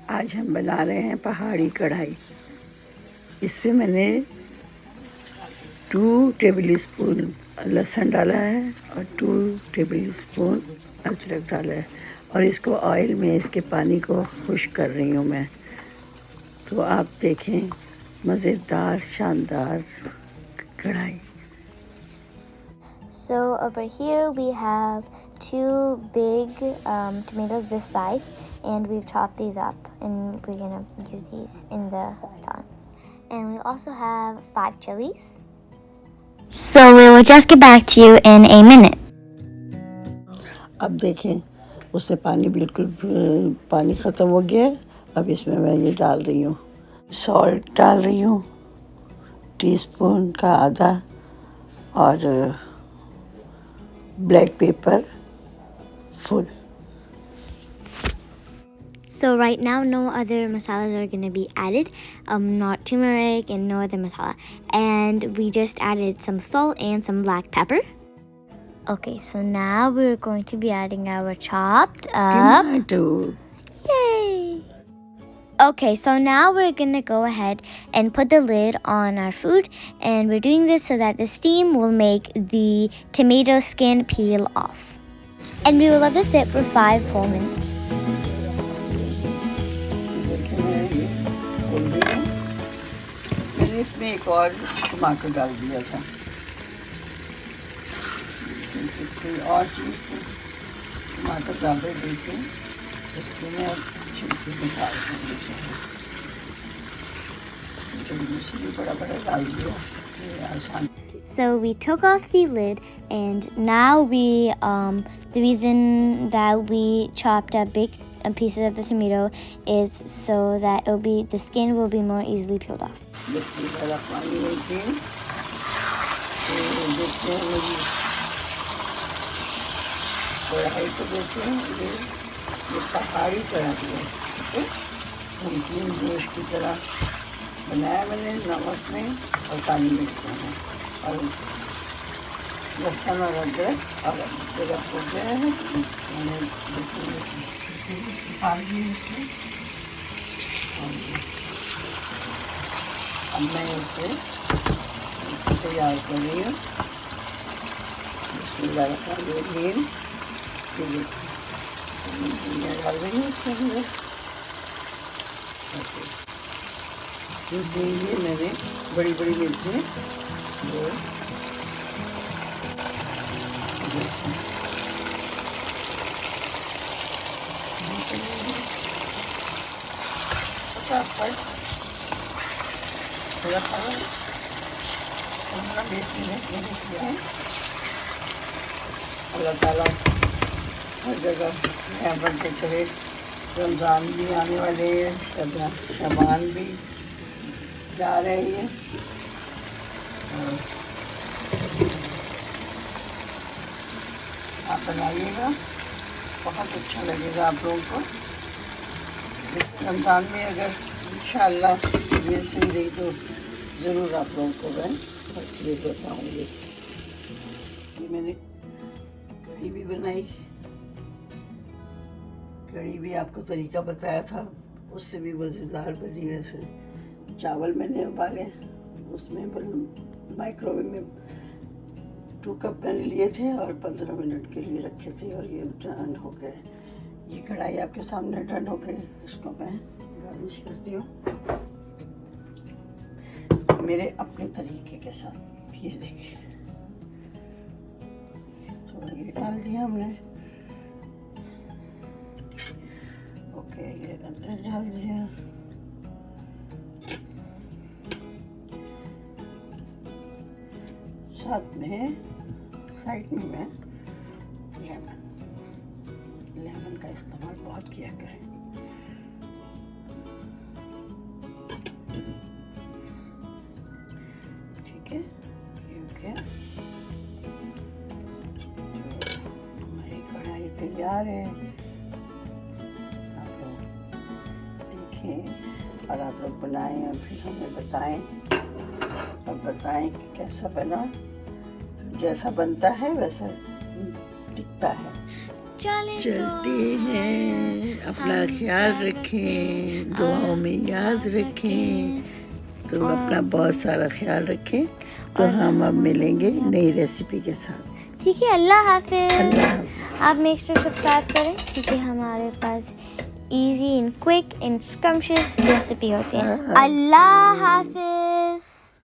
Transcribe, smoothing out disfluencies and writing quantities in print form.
आज हम बना रहे हैं पहाड़ी कढ़ाई। इसमें मैंने 2 टेबल स्पून लहसुन डाला है और 2 टेबल स्पून अदरक डाला है और इसको ऑयल में इसके पानी को खुश्क कर रही हूँ मैं। तो आप देखें मज़ेदार शानदार कढ़ाई। So over here we have 2 big tomatoes this size, and we've chopped these up and we're gonna use these in the pan. And we also have 5 chilies. So we will just get back to you in a minute. अब देखें उससे पानी बिल्कुल पानी ख़त्म हो गया है। अब इसमें मैं ये डाल रही हूँ, सॉल्ट डाल रही हूँ टीस्पून का आधा और black pepper full. So right now no other masalas are going to be added, not turmeric and no other masala. And we just added some salt and some black pepper. Okay, so now we're going to be adding our chopped up tomato. Yay! Okay, so now we're gonna go ahead and put the lid on our food, and we're doing this so that the steam will make the tomato skin peel off. And we will let this sit for 5 whole minutes. मैंने इसमें एक और टमाटर डाल दिया था, कोई और चीज़ टमाटर ज़्यादा देके इसको मैं छिलके निकाल दूँगी। बड़ा डाल दिया आसान। So we took off the lid, and now we the reason that we chopped up big pieces of the tomato is so that the skin will be more easily peeled off. ये पहाड़ी कढ़ाई है, ठीक है। नमकीन जोश की तरह बनाया मैंने, नमक में और काली मिर्च में और लहसुन और अदरक और अदरक हो गया है। मैंने बिल्कुल अब मैं इसे तैयार कर रही हूँ। इसमें डाल रही हूँ इसके अंदर। ये मैंने बड़ी बड़ी मिर्चें फटाफट थोड़ा सा 15-20 मिनट मैंने किया है। अल्लाह ताला हर जगह यहाँ बनते चले। रमज़ान भी आने वाले हैं, शबान भी जा रही है। आप बनाइएगा, बहुत अच्छा लगेगा आप लोगों को। रमज़ान में अगर इंशाअल्लाह ये सही रही तो ज़रूर आप लोगों को मैं ये बताऊँगी। ये मैंने कढ़ी भी बनाई, कढ़ी भी आपको तरीका बताया था, उससे भी मज़ेदार बनी। वैसे चावल मैंने उबाले, उसमें माइक्रोवेव में 2 कप मैंने लिए थे और 15 मिनट के लिए रखे थे और ये डन हो गए। ये कढ़ाई आपके सामने डन हो गई। इसको मैं गार्निश करती हूँ मेरे अपने तरीके के साथ। ये देखिए, थोड़ा ये डाल दिया हमने। ओके, ये अदरक डाल दिया। साथ में साइड में मैं लेमन का इस्तेमाल बहुत किया करें। ठीक है, ये हो गया। हमारी कढ़ाई तैयार है। आप लोग देखें और आप लोग बनाएं और फिर हमें बताएं बताएं कि कैसा बना। जैसा बनता है वैसा दिखता है। चलते हैं, अपना ख्याल रखें, दुआओं में याद रखें। तो अपना बहुत सारा ख्याल रखें। तो हम अब मिलेंगे नई रेसिपी के साथ। ठीक है, अल्लाह हाफिज। अल्लाह हाफिज। आप मेक श्योर सब्सक्राइब करें क्योंकि हमारे पास easy and quick and scrumptious recipe होती है। अल्लाह हाफिज।